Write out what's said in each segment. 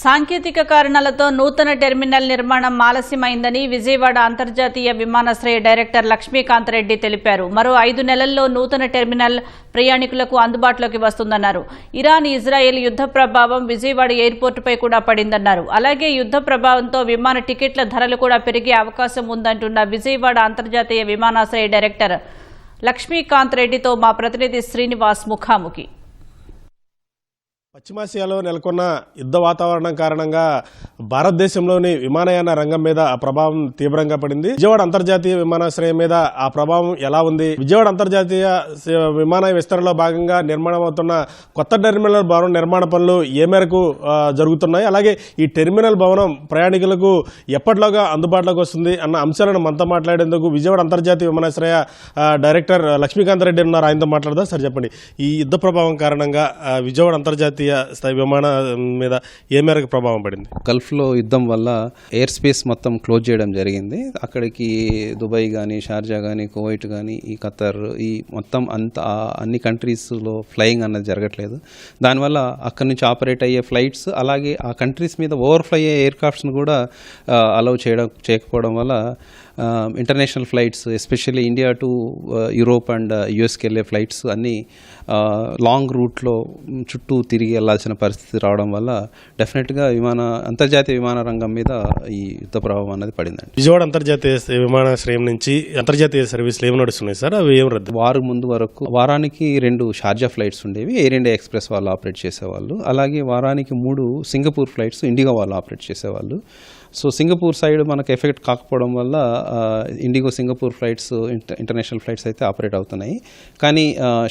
సాంకేతిక కారణాలతో నూతన టెర్మినల్ నిర్మాణం ఆలస్యమైందని విజయవాడ అంతర్జాతీయ విమానాశ్రయ డైరెక్టర్ లక్ష్మీకాంత్ రెడ్డి తెలిపారు. మరో 5 నెలల్లో నూతన టెర్మినల్ ప్రయాణికులకు అందుబాటులోకి వస్తుందన్నారు. ఇరాన్ ఇజ్రాయెల్ యుద్ధ ప్రభావం విజయవాడ ఎయిర్పోర్టుపై కూడా పడిందన్నారు. అలాగే యుద్ధ ప్రభావంతో విమాన టికెట్ల ధరలు కూడా పెరిగే అవకాశం ఉందంటున్న విజయవాడ అంతర్జాతీయ విమానాశ్రయ డైరెక్టర్ లక్ష్మీకాంత్ రెడ్డితో మా ప్రతినిధి శ్రీనివాస్ ముఖాముఖి. పశ్చిమాసియాలో నెలకొన్న యుద్ధ వాతావరణం కారణంగా భారతదేశంలోని విమానయాన రంగం మీద ఆ ప్రభావం తీవ్రంగా పడింది. విజయవాడ అంతర్జాతీయ విమానాశ్రయం మీద ఆ ప్రభావం ఎలా ఉంది? విజయవాడ అంతర్జాతీయ విమానాయ విస్తరణలో భాగంగా నిర్మాణం అవుతున్న కొత్త టెర్మినల్ భవనం నిర్మాణ పనులు ఏ మేరకు జరుగుతున్నాయి? అలాగే ఈ టెర్మినల్ భవనం ప్రయాణికులకు ఎప్పటిలోగా అందుబాటులోకి వస్తుంది అన్న అంశాలను మనతో మాట్లాడేందుకు విజయవాడ అంతర్జాతీయ విమానాశ్రయ డైరెక్టర్ లక్ష్మీకాంత్ రెడ్డి ఉన్నారు. ఆయనతో మాట్లాడదా? సార్ చెప్పండి, ఈ యుద్ధ ప్రభావం కారణంగా విజయవాడ అంతర్జాతీయ స్థాయి విమానం మీద ఏ మేరకు ప్రభావం పడింది? గల్ఫ్లో యుద్ధం వల్ల ఎయిర్ స్పేస్ మొత్తం క్లోజ్ చేయడం జరిగింది. అక్కడికి దుబాయ్ కానీ, షార్జా కానీ, కువైట్ కానీ, ఈ ఖతర్, ఈ మొత్తం అన్ని కంట్రీస్లో ఫ్లయింగ్ అన్నది జరగట్లేదు. దానివల్ల అక్కడి నుంచి ఆపరేట్ అయ్యే ఫ్లైట్స్, అలాగే ఆ కంట్రీస్ మీద ఓవర్ఫ్లై అయ్యే ఎయిర్ క్రాఫ్ట్స్ను కూడా అలౌ చేయకపోవడం వల్ల international flights, especially India to Europe and యుఎస్కి వెళ్ళే ఫ్లైట్స్ అన్నీ లాంగ్ రూట్లో చుట్టూ తిరిగి వెళ్లాల్సిన పరిస్థితి రావడం వల్ల డెఫినెట్గా అంతర్జాతీయ విమాన రంగం మీద ఈ యుద్ధ ప్రభావం అనేది పడిందండి. విజయవాడ అంతర్జాతీయ విమానాశ్రయం నుంచి అంతర్జాతీయ సర్వీసులు ఏమి నడుస్తున్నాయి సార్? అవి ఏం రద్దు? వారం ముందు వరకు వారానికి 2 షార్జా ఫ్లైట్స్ ఉండేవి, ఎయిర్ ఇండియా ఎక్స్ప్రెస్ వాళ్ళు ఆపరేట్ చేసేవాళ్ళు. అలాగే వారానికి 3 సింగపూర్ ఫ్లైట్స్ ఇండిగో వాళ్ళు ఆపరేట్ చేసేవాళ్ళు. సో సింగపూర్ సైడ్ మనకు ఎఫెక్ట్ కాకపోవడం వల్ల IndiGo Singapore flights, international flights అయితే ఆపరేట్ అవుతున్నాయి. కానీ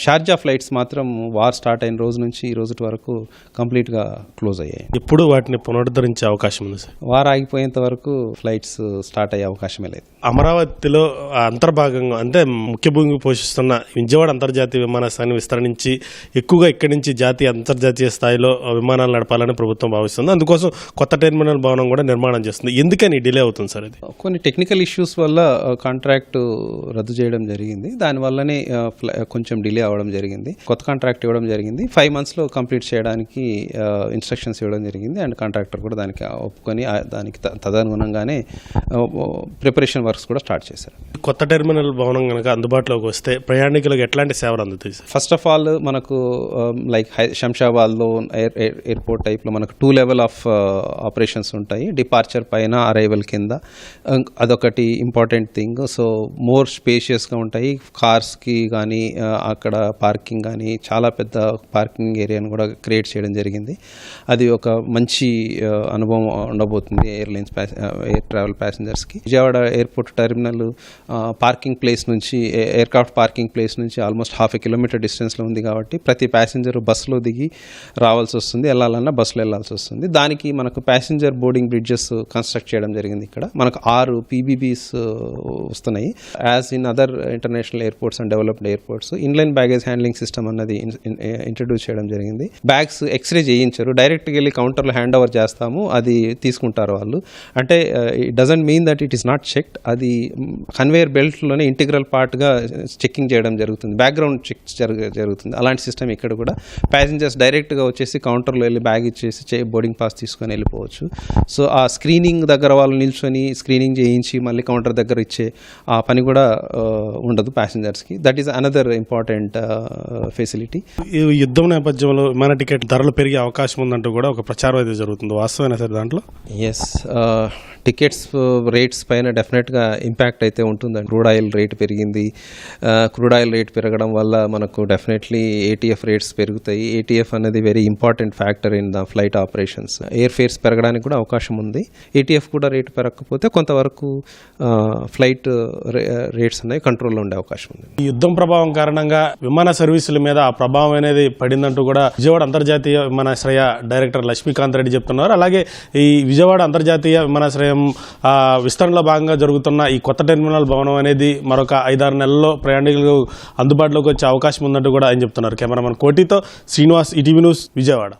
షార్జా ఫ్లైట్స్ మాత్రం వార్ స్టార్ట్ అయిన రోజు నుంచి ఈ రోజు వరకు కంప్లీట్గా క్లోజ్ అయ్యాయి. ఎప్పుడు వాటిని పునరుద్ధరించే అవకాశం ఉంది సార్? వార్ ఆగిపోయేంత వరకు ఫ్లైట్స్ స్టార్ట్ అయ్యే అవకాశమే లేదు. అమరావతిలో అంతర్భాగంగా అంటే ముఖ్య భూమి పోషిస్తున్న విజయవాడ అంతర్జాతీయ విమానాశ్రయాన్ని విస్తరించి ఎక్కువగా ఇక్కడి నుంచి జాతీయ అంతర్జాతీయ స్థాయిలో విమానాలు నడపాలని ప్రభుత్వం భావిస్తుంది. అందుకోసం కొత్త టెర్మినల్ భవనం కూడా నిర్మాణం చేస్తుంది. ఎందుకని డిలే అవుతుంది సార్? అది కొన్ని టెక్నికల్ ఇష్యూస్ వల్ల కాంట్రాక్ట్ రద్దు చేయడం జరిగింది. దానివల్లనే కొంచెం డిలే అవ్వడం జరిగింది. కొత్త కాంట్రాక్ట్ ఇవ్వడం జరిగింది. 5 monthsలో కంప్లీట్ చేయడానికి ఇన్స్ట్రక్షన్స్ ఇవ్వడం జరిగింది. అండ్ కాంట్రాక్టర్ కూడా దానికి ఒప్పుకొని దానికి తదనుగుణంగానే ప్రిపరేషన్ వర్క్స్ కూడా స్టార్ట్ చేశారు. కొత్త టెర్మినల్ భవనం కనుక అందుబాటులోకి వస్తే ప్రయాణికులకు ఎట్లాంటి సేవలు అందుతాయి సార్? ఫస్ట్ ఆఫ్ ఆల్ మనకు లైక్ శంషాబాద్లో ఎయిర్పోర్ట్ టైప్లో మనకు 2 levels ఆఫ్ ఆపరేషన్స్ ఉంటాయి. డిపార్చర్ పైన, అరైవల్ కింద. అదొకటి ఇంపార్టెంట్ థింగ్. సో మోర్ స్పేషియస్గా ఉంటాయి. కార్స్కి కానీ అక్కడ పార్కింగ్ కానీ చాలా పెద్ద పార్కింగ్ ఏరియాను కూడా క్రియేట్ చేయడం జరిగింది. అది ఒక మంచి అనుభవం ఉండబోతుంది ఎయిర్ ట్రావెల్ ప్యాసింజర్స్కి. Vijayawada airport terminal parking place నుంచి, ఎయిర్క్రాఫ్ట్ పార్కింగ్ ప్లేస్ నుంచి ఆల్మోస్ట్ 1/2 kilometer డిస్టెన్స్లో ఉంది కాబట్టి ప్రతి ప్యాసింజర్ బస్సులో దిగి రావాల్సి వస్తుంది, వెళ్ళాలన్నా బస్సులో వెళ్ళాల్సి వస్తుంది. దానికి మనకు ప్యాసింజర్ బోర్డింగ్ బ్రిడ్జెస్ కన్స్ట్రక్ట్ చేయడం జరిగింది. ఇక్కడ మనకు 6 PBBs వస్తున్నాయి. As in other international airports and developed airports inline baggage handling system అన్నది ఇంట్రడ్యూస్ చేయడం జరిగింది. బ్యాగ్స్ ఎక్స్రే చేయించారు, డైరెక్ట్గా వెళ్ళి కౌంటర్లో హ్యాండ్ ఓవర్ చేస్తాము, అది తీసుకుంటారు వాళ్ళు. అంటే it doesn't mean that it is not checked. అది కన్వేయర్ బెల్ట్లోనే ఇంటిగ్రల్ పార్ట్గా చెక్కింగ్ చేయడం జరుగుతుంది, బ్యాక్గ్రౌండ్ చెక్ జరుగుతుంది. అలాంటి సిస్టమ్ ఇక్కడ కూడా ప్యాసింజర్స్ డైరెక్ట్గా వచ్చేసి కౌంటర్లో వెళ్ళి బ్యాగ్ ఇచ్చేసి బోర్డింగ్ పాస్ తీసుకొని వెళ్ళిపోవచ్చు. సో ఆ స్క్రీనింగ్ దగ్గర వాళ్ళు నిల్చొని స్క్రీనింగ్ చేయించి మళ్ళీ కౌంటర్ దగ్గర ఇచ్చే ఆ పని కూడా ఉండదు ప్యాసింజర్స్కి. That is another important facility. ఈ యుద్ధం నేపథ్యంలో విమాన టికెట్ ధరలు పెరిగే అవకాశం ఉందంటూ కూడా ఒక ప్రచారం అయితే జరుగుతుంది. వాస్తవమేనా సార్ దాంట్లో? ఎస్, టికెట్స్ రేట్స్ పైన డెఫినెట్గా ఇంపాక్ట్ అయితే ఉంటుందండి. క్రూడ్ ఆయిల్ రేట్ పెరిగింది. క్రూడ్ ఆయిల్ రేట్ పెరగడం వల్ల మనకు డెఫినెట్లీ ATF రేట్స్ పెరుగుతాయి. ATF అనేది very important factor in the flight operations. Air fares పెరగడానికి కూడా అవకాశం ఉంది. ATF కూడా రేటు పెరగకపోతే కొంతవరకు ఫ్లైట్ రేట్స్ అనేవి కంట్రోల్లో ఉండే అవకాశం ఉంది. ఈ యుద్ధం ప్రభావం కారణంగా విమాన సర్వీసుల మీద ఆ ప్రభావం అనేది పడిందంటూ కూడా విజయవాడ అంతర్జాతీయ విమానాశ్రయ డైరెక్టర్ లక్ష్మీకాంత్ రెడ్డి చెప్తున్నారు. అలాగే ఈ విజయవాడ అంతర్జాతీయ విమానాశ్రయం విస్తరణలో భాగంగా జరుగుతున్న ఈ కొత్త టెర్మినల్ భవనం అనేది మరొక 5-6 నెలల్లో ప్రయాణికులకు అందుబాటులోకి వచ్చే అవకాశం ఉందంటూ కూడా ఆయన చెప్తున్నారు. కెమెరామెన్ కోటితో శ్రీనివాస్, ఈటీవీ న్యూస్, విజయవాడ.